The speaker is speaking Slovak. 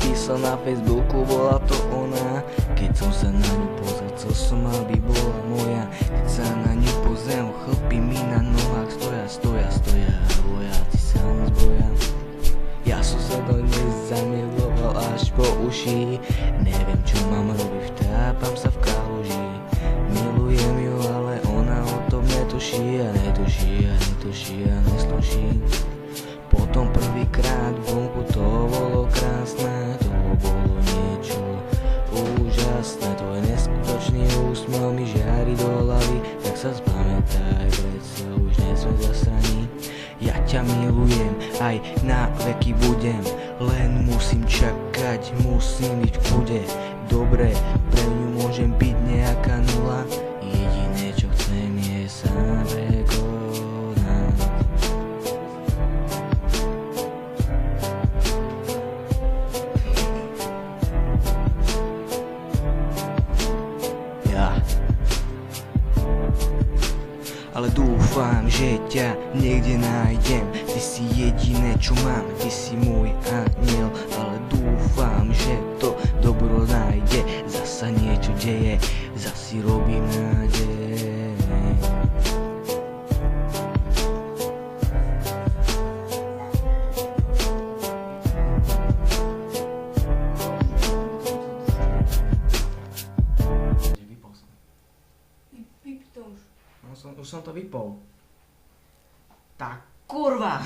písal na Facebooku, bola to ona. Keď som sa na ňu pozrel, chcel som, aby bola moja. Keď sa na ňu pozrel, chlpy mi na nohách stoja, vojaci sa zboja. Ja som sa do nej zamiloval až po uši. Neviem, čo mám robiť, vtápam sa v kaluži. Milujem ju, ale ona o tom netuší a nesluší. Potom prvýkrát vonku to bolo krásne, to bolo niečo úžasné. Tvoj neskutočný úsmev mi žiari do hlavy, tak sa spamätaj, predsa už nie sme zasraní. Ja ťa milujem, aj na veky budem, len musím čakať, musím byť v kľude. Dobre, pre ňu môžem byť nejaká nula, jediné čo chcem je sa prekonať. Ale dúfam, že ťa niekde nájdem. Ty si jediné, čo mám, ty si môj aniel. Ale dúfam, že to dobro nájde. Zasa niečo deje, zasi robím nádej. Vypni to už. Už som to vypol. Tak kurva!